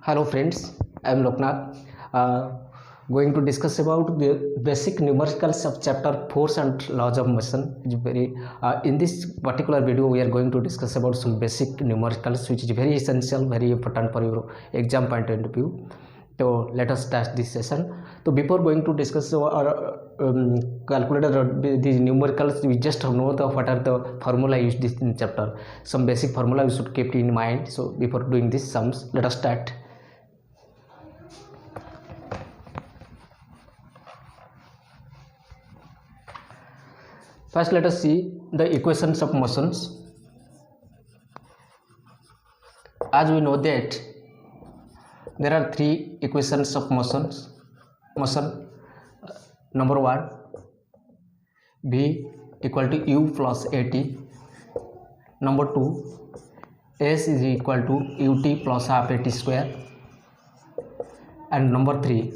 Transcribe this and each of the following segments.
Hello friends, I am Loknath. Going to discuss about the basic numericals of chapter force and laws of motion. In this particular video, we are going to discuss about some basic numericals, which is very essential, very important for your exam point of view. So let us start this session. So before going to discuss or calculate the numericals, we just know what are the formula used this in chapter. Some basic formula you should keep in mind. So before doing this sums, let us start. First, let us see the equations of motions. As we know that there are three equations of motion. Number one, V equal to U plus AT. Number two, S is equal to UT plus half AT square. And number three,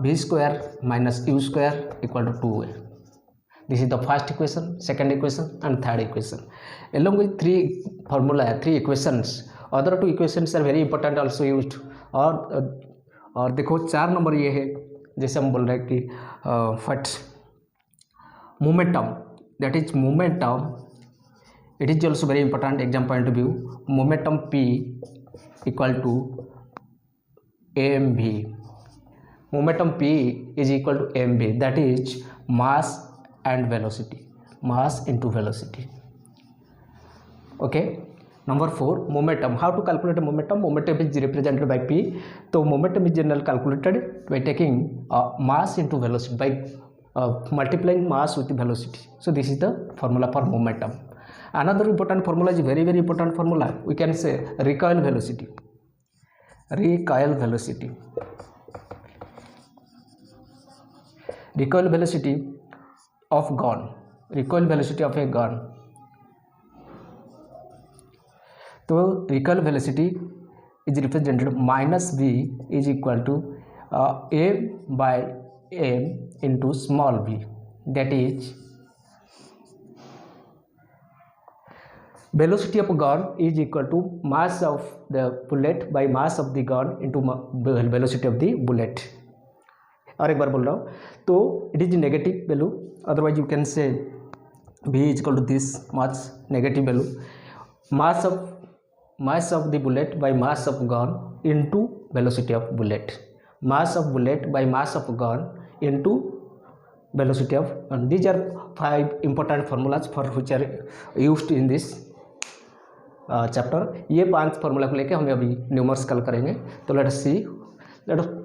V square minus U square equal to 2A. This is the first equation, second equation and third equation. Along with three equations, other two equations are very important also used. और देखो 4 number ये है, जैसे हम बोल रहे हैं कि फट momentum, that is momentum, it is also very important exam point of view. Momentum P equal to mv. Momentum P is equal to mv, that is mass and velocity, mass into velocity. Okay, number 4, momentum. How to calculate a momentum? Momentum is represented by P. So momentum is generally calculated by taking mass into velocity, by multiplying mass with velocity. So this is the formula for momentum. Another important formula is very important formula, we can say recoil velocity. Recoil velocity of gun, recoil velocity of a gun. So recoil velocity is represented minus V is equal to m by m into small v, that is velocity of gun is equal to mass of the bullet by mass of the gun into velocity of the bullet. और एक बार बोल रहा हूँ, तो it is negative value, otherwise you can say v is equal to this much negative value, mass of the bullet by mass of gun into velocity of bullet, mass of bullet by mass of gun into velocity of gun. These are 5 important formulas for which are used in this chapter. ये 5 formula को लेके हम अभी numerical करेंगे. तो late us सी, let us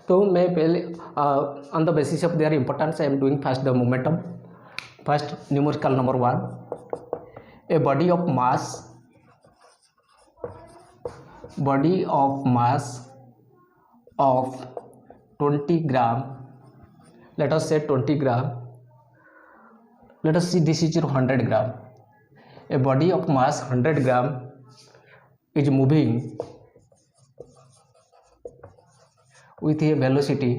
तो मैं पहले on the basis of their importance I am doing first the momentum. First numerical number 1, a body of mass of 20 gram, let us say 20 gram, let us see this is 100 gram. A body of mass 100 gram is moving with a velocity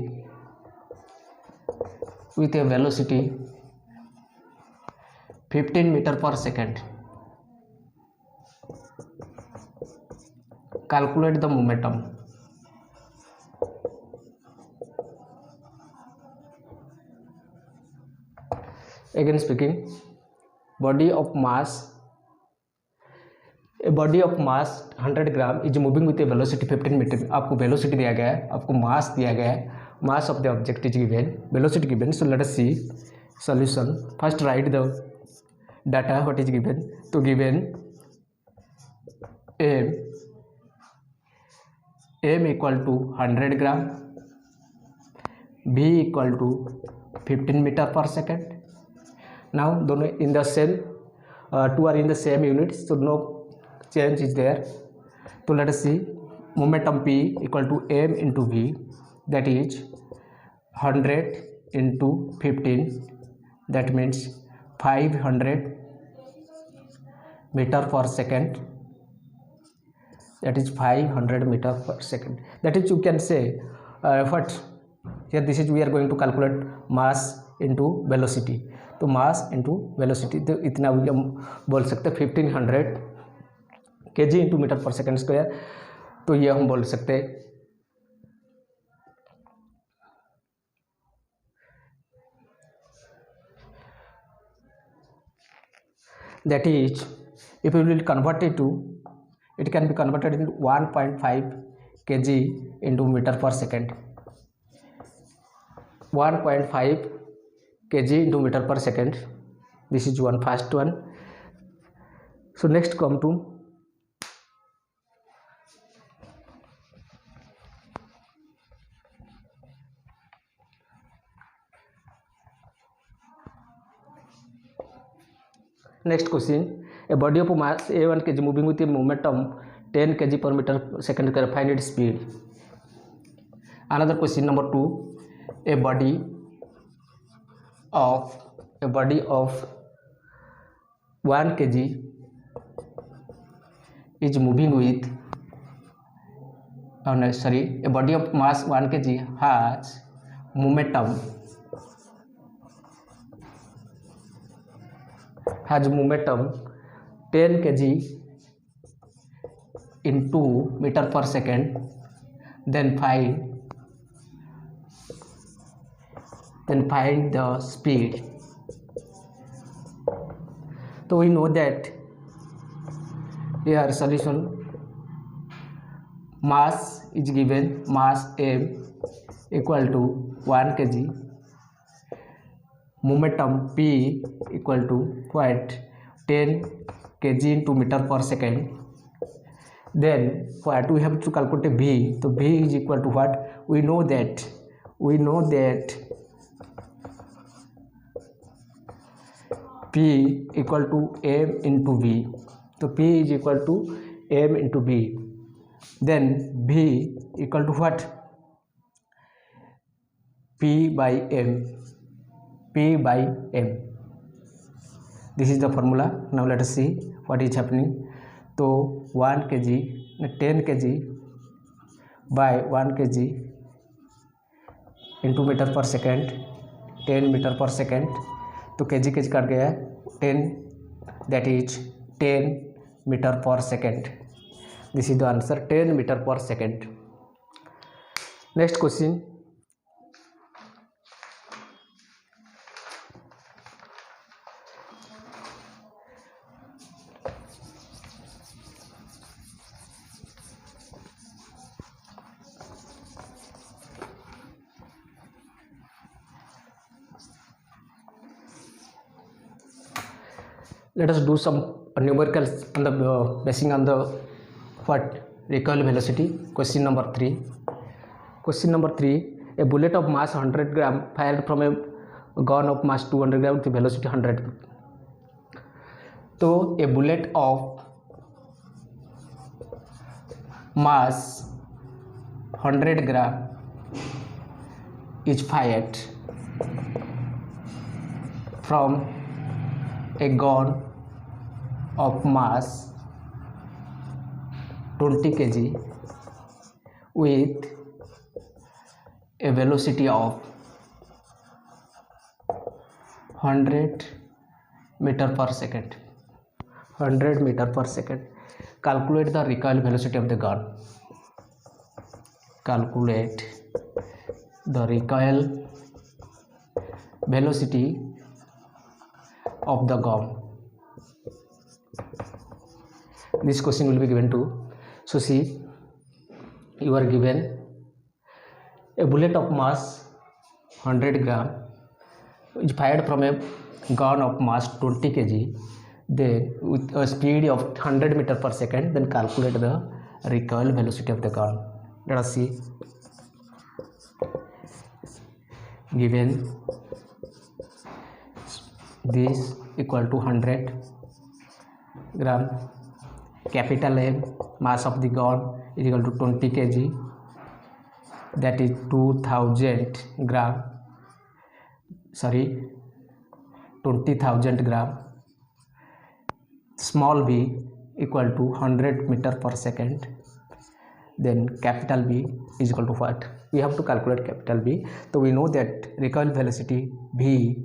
15 meter per second. Calculate the momentum. Again speaking, a body of mass 100 gram is moving with a velocity 15 metre. आपको velocity दिया गया है, आपको mass दिया गया है, mass of the object is given, velocity given. So let us see solution. First write the data what is given. तो given m equal to 100 gram, v equal to 15 metre per second. Now दोनों in the same, two are in the same units, so no change is there. So let us see momentum P equal to m into v, that is 100 into 15, that means 500 meter per second, that is 500 meter per second. That is, you can say what here, this is we are going to calculate mass into velocity. तो mass into velocity, तो इतना भी हम बोल सकते हैं 1500 kg into metre per second square, तो ये हम बोल सकते हैं that is, if we will convert it to, it can be converted into 1.5 kg into meter per second. 1.5 kg into meter per second. This is one first one. So next come to next question. A body of mass A1 kg moving with a momentum 10 kg per meter per second, find its speed. Another question number 2. A body of 1 kg is moving with a body of mass 1 kg has momentum 10 kg into meter per second, then find the speed. So we know that here solution, mass is given, mass M equal to 1 kg, momentum P equal to what, 10 kg into meter per second. Then what we have to calculate V. So V is equal to what? We know that P equal to M into V. So P is equal to M into V. Then V equal to what? P by M. This is the formula. Now let us see what is happening. So 1 kg, 10 kg by 1 kg into meter per second, 10 meter per second. तो kg cut गया है 10, that is 10 meter per second. This is the answer, 10 meter per second. Next question. Let us do some numericals on the basing on the what, recoil velocity. Question number 3. A bullet of mass 100 gram fired from a gun of mass 200 gram with velocity 100. So a bullet of mass 100 gram is fired from a gun of mass 20 kg with a velocity of 100 meter per second. Calculate the recoil velocity of the gun. Calculate the recoil velocity of the gun. This question will be given to. So see, you are given a bullet of mass 100 gram is fired from a gun of mass 20 kg, then with a speed of 100 meter per second. Then calculate the recoil velocity of the gun. Let us see. Given this equal to 100 gram, capital M, mass of the gun is equal to 20 kg, that is 2000 gram, sorry 20,000 gram. Small v equal to 100 meter per second. Then capital V is equal to what? We have to calculate capital V. So we know that recoil velocity V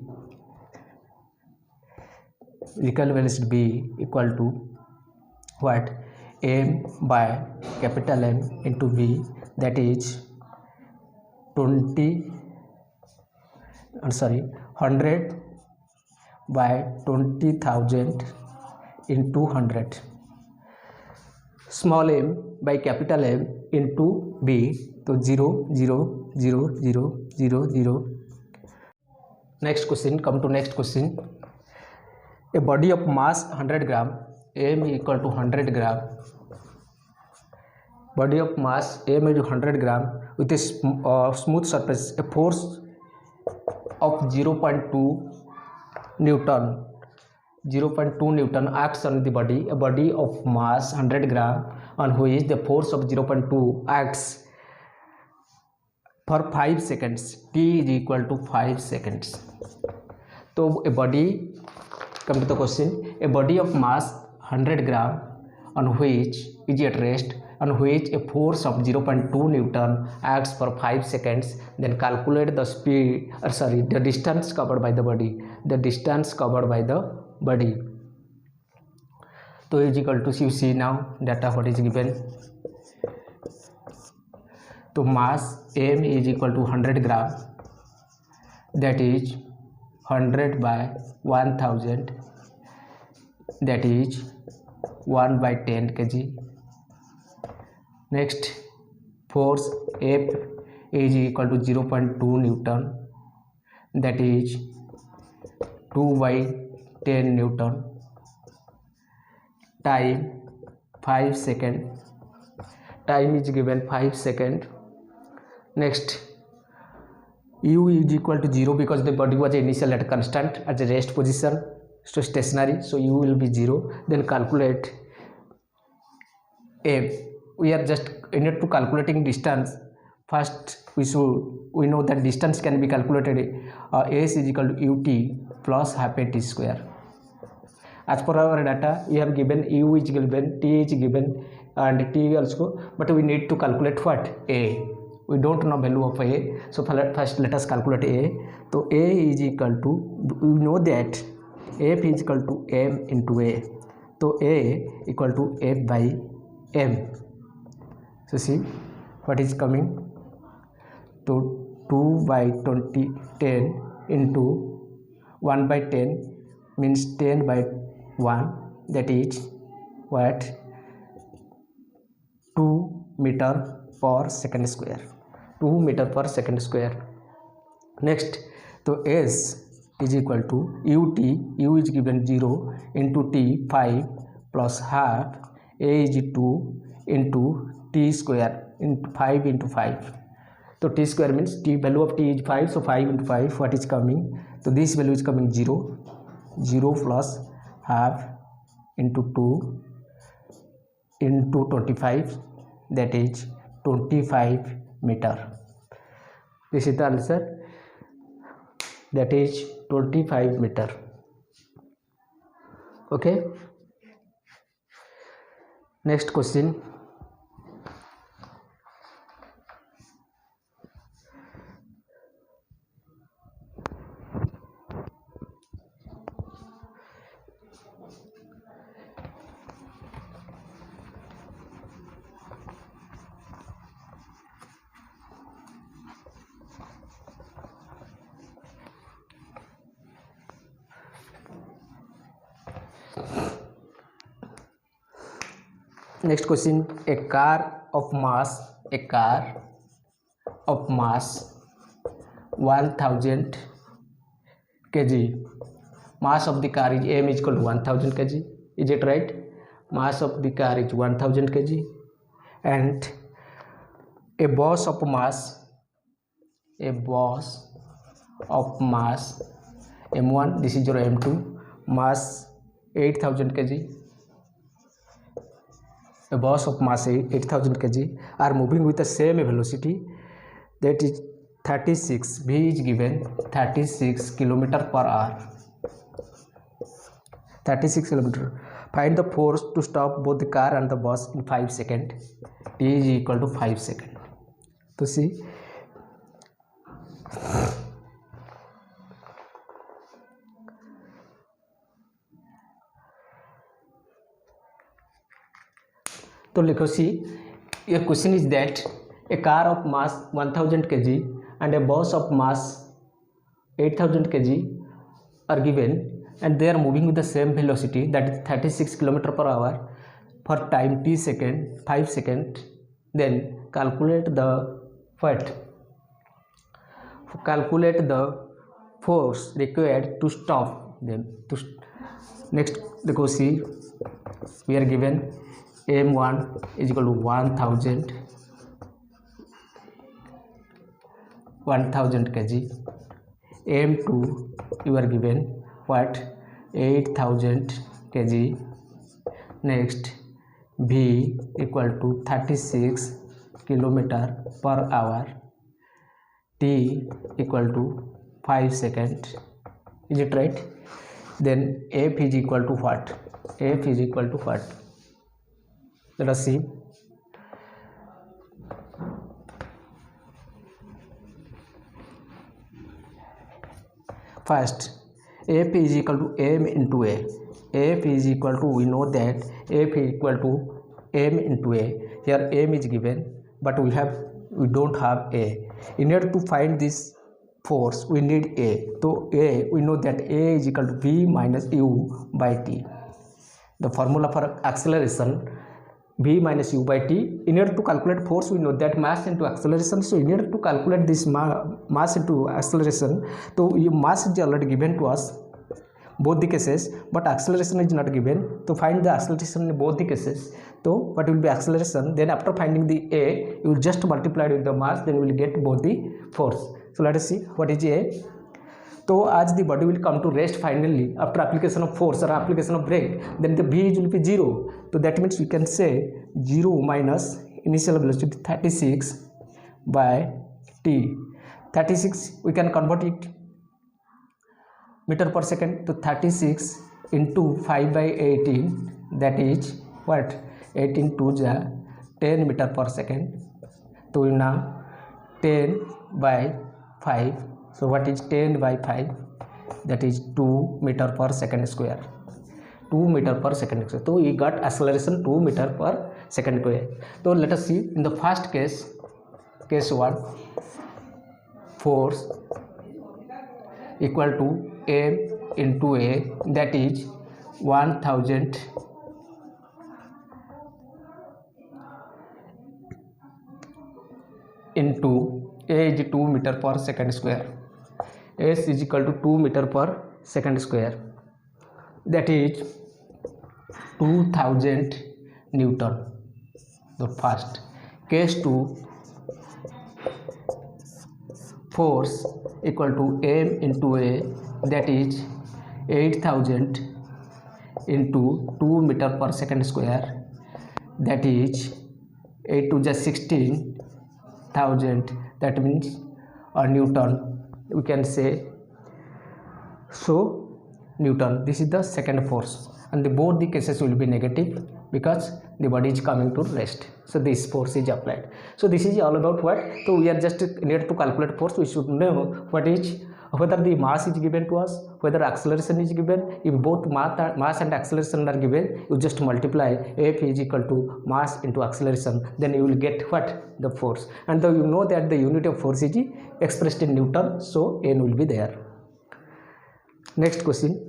equal to what? M by capital M into V, that is 100 by 20,000 into 100. Small m by capital M into B, so 0 0 0 0 0 0. Next question, come to next question. A body of mass 100 gram, M equal to 100 gram. Body of mass M is 100 gram with a smooth surface, a force of 0.2 Newton. 0.2 Newton acts on the body. A body of mass 100 gram on which the force of 0.2 acts for 5 seconds. T is equal to 5 seconds. So a body, come to the question, a body of mass 100 gram on which is at rest, on which a force of 0.2 Newton acts for 5 seconds, then calculate the speed, the distance covered by the body. The distance covered by the body. So is equal to, you see now data what is given. So mass M is equal to 100 gram, that is 100 by 1000, that is 1 by 10 kg. Next, force F is equal to 0.2 Newton, that is 2 by 10 Newton. Time 5 seconds. Time is given 5 seconds. Next, U is equal to 0 because the body was initial at constant at the rest position, so stationary, so U will be 0. Then calculate F. We are just need to calculating distance. First we know that distance can be calculated. S is equal to ut plus half a t square. As per our data, we have given U is given, T is given, and T also, but we need to calculate what? A. We don't know value of A, so first let us calculate A. So A is equal to, we know that F is equal to M into A. So A equal to F by M. So see what is coming. So 2 by 10 into 1 by 10 means 10 by 1, that is what? 2 meter per second square. 2 meter per second square. Next, so S is equal to ut, U is given 0 into T 5 plus half, A is 2 into T square into 5 into 5. So T square means T, value of T is 5, so 5 into 5, what is coming? So this value is coming 0, 0 plus half into 2 into 25, that is 25 meter. This is the answer, that is 25 meter. Okay. Next question. Next question, a car of mass 1000 kg. Mass of the car is M is equal to 1000 kg. Is it right? Mass of the car is 1000 kg, and a bus of mass M1, this is your M2, mass 8000 kg. A bus of mass 8000 kg are moving with the same velocity. that is 36. V is given 36 kilometer per hour. 36 kilometer. Find the force to stop both the car and the bus in 5 seconds. T is equal to 5 seconds. So see, तो लिखो सी, your question is that a car of mass 1000 kg and a bus of mass 8000 kg are given and they are moving with the same velocity, that is 36 km per hour for time t second, 5 seconds. Then calculate the what? Calculate the force required to stop them. Next, the question we are given m1 is equal to 1000 kg, m2 you are given what? 8000 kg. Next, v equal to 36 kilometer per hour, t equal to 5 seconds. Is it right? Then f is equal to what? F is equal to what? Let us see. First, f is equal to m into a. F is equal to, we know that f is equal to m into a. Here m is given, but we don't have a. In order to find this force, we need a. So a, we know that a is equal to v minus u by t. The formula for acceleration, v minus u by t. In order to calculate force, we know that mass into acceleration. So in order to calculate this mass into acceleration, so mass is already given to us, both the cases, but acceleration is not given. To find the acceleration in both the cases, so what will be acceleration? Then after finding the a, you will just multiply with the mass, then you will get both the force. So let us see what is a. So as the body will come to rest finally after application of force or application of brake, then the v will be 0. So that means we can say 0 minus initial velocity 36 by t. 36 we can convert it meter per second to 36 into 5 by 18, that is what? 18 to the 10 meter per second. So now 10 by 5. So what is 10 by 5? That is 2 meter per second square. 2 meter per second square. So we got acceleration 2 meter per second square. So let us see in the first case, case 1, force equal to m into a, that is 1000 into a is 2 meter per second square. S is equal to 2 meter per second square, that is 2000 Newton. The first case 2, force equal to m into a, that is 8000 into 2 meter per second square, that is 8 to the 16,000, that means Newton we can say. So Newton, this is the second force, and both the cases will be negative because the body is coming to rest. So this force is applied. So this is all about what? So we are just need to calculate force. We should know what is, whether the mass is given to us, whether acceleration is given. If both mass and acceleration are given, you just multiply F is equal to mass into acceleration, then you will get what? The force. And though you know that the unit of force is expressed in Newton, so N will be there. Next question.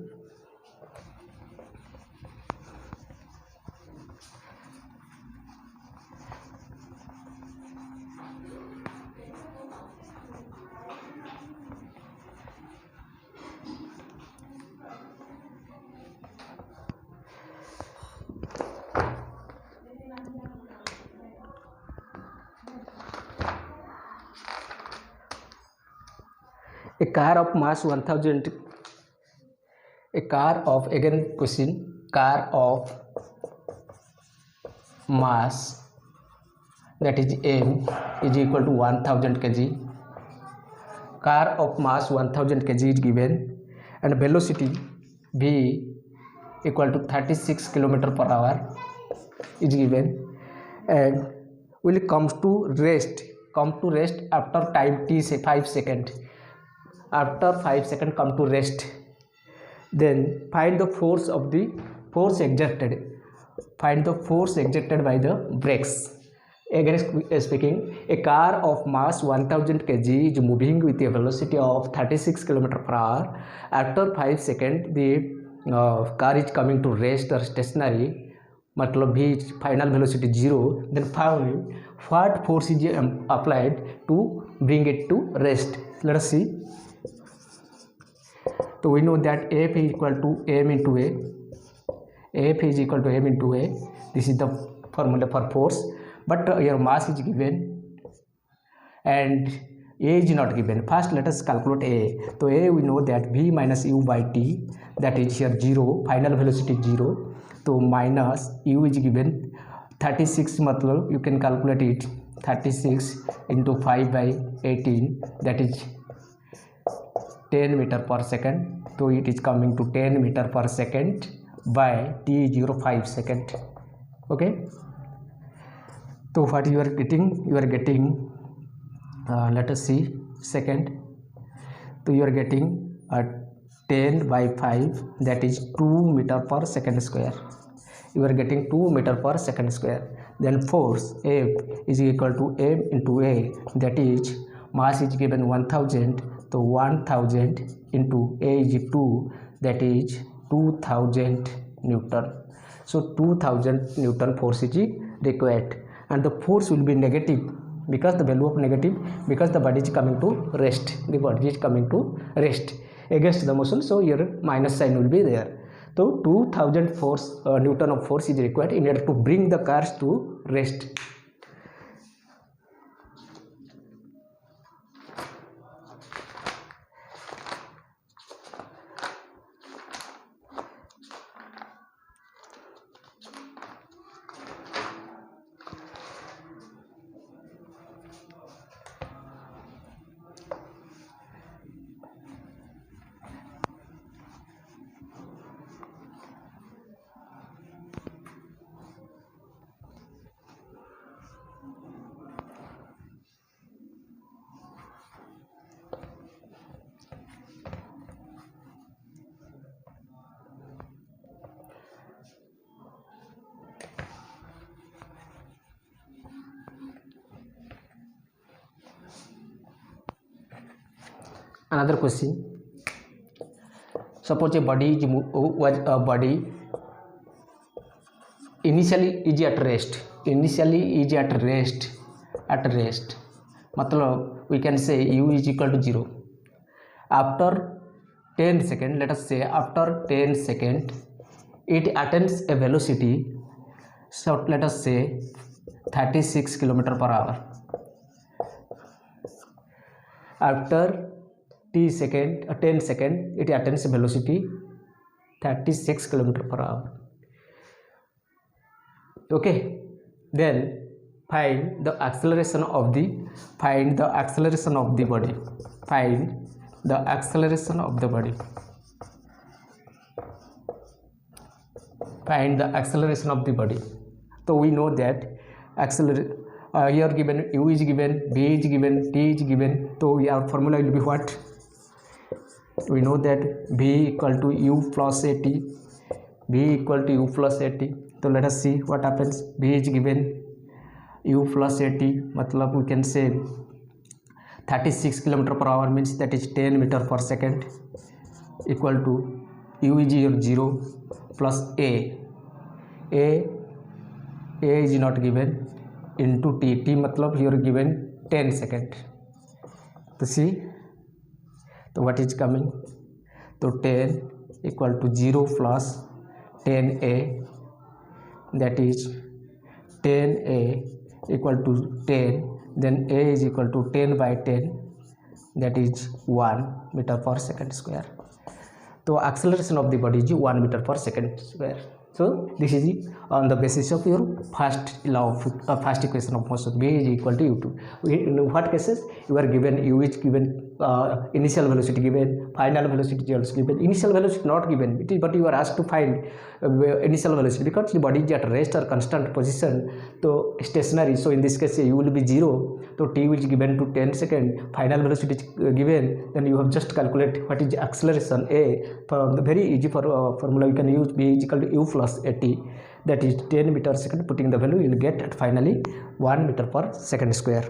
A car of mass 1000, a car of, again question, car of mass that is m is equal to 1000 kg. Car of mass 1000 kg is given and velocity v equal to 36 km per hour is given, and will come to rest after time t say 5 seconds. After 5 seconds come to rest, then find the force exerted. Find the force exerted by the brakes. Again speaking, a car of mass 1000 kg is moving with a velocity of 36 km per hour. After 5 seconds the car is coming to rest or stationary, मतलब v final velocity 0. Then find what force is applied to bring it to rest. Let us see. So we know that F is equal to m into a. F is equal to m into a. This is the formula for force, but your mass is given and a is not given. First let us calculate a. So a we know that v minus u by t, that is here 0, final velocity 0. So minus u is given 36, मतलब you can calculate it 36 into 5 by 18, that is 10 meter per second. So it is coming to 10 meter per second by t 05 second. Okay, so what you are getting? You are getting let us see second. So you are getting 10 by 5, that is 2 meter per second square. You are getting 2 meter per second square. Then force F is equal to m into a, that is mass is given 1000. So 1000 into a is 2, that is 2000 Newton. So 2000 Newton force is required, and the force will be negative because the value of negative, because the body is coming to rest. The body is coming to rest against the motion, so your minus sign will be there. So 2000 force Newton of force is required in order to bring the cars to rest. Another question: suppose a body initially is at rest. At rest, मतलब we can say u is equal to 0. After 10 seconds, let us say after 10 seconds it attains a velocity, so let us say 36 km per hour. After 10 seconds it attains a velocity 36 km per hour. Okay, then find the acceleration of the body. Find the acceleration of the body. So we know that here given u is given, v is given, t is given. So our formula will be what? We know that v equal to u plus at. So let us see what happens. v is given u plus at, मतलब we can say 36 km per hour, means that is 10 meter per second, equal to u is here 0 plus a is not given, into t मतलब here given 10 second. तो see, तो what is coming? तो 10 equal to 0 plus 10a, that is 10a equal to 10, then a is equal to 10 by 10, that is 1 meter per second square. तो acceleration of the body is 1 meter per second square. So this is on the basis of your first law of first equation of motion, v is equal to u2. In what cases you are given u is given, initial velocity given, final velocity is also given. Initial velocity not given, but you are asked to find initial velocity because the body is at rest or constant position, so stationary. So in this case u will be 0, so t is given to 10 seconds, final velocity is given, then you have just calculate what is acceleration a. For the very easy formula you can use v is equal to u plus at, that is 10 meter second. Putting the value you will get at finally 1 meter per second square.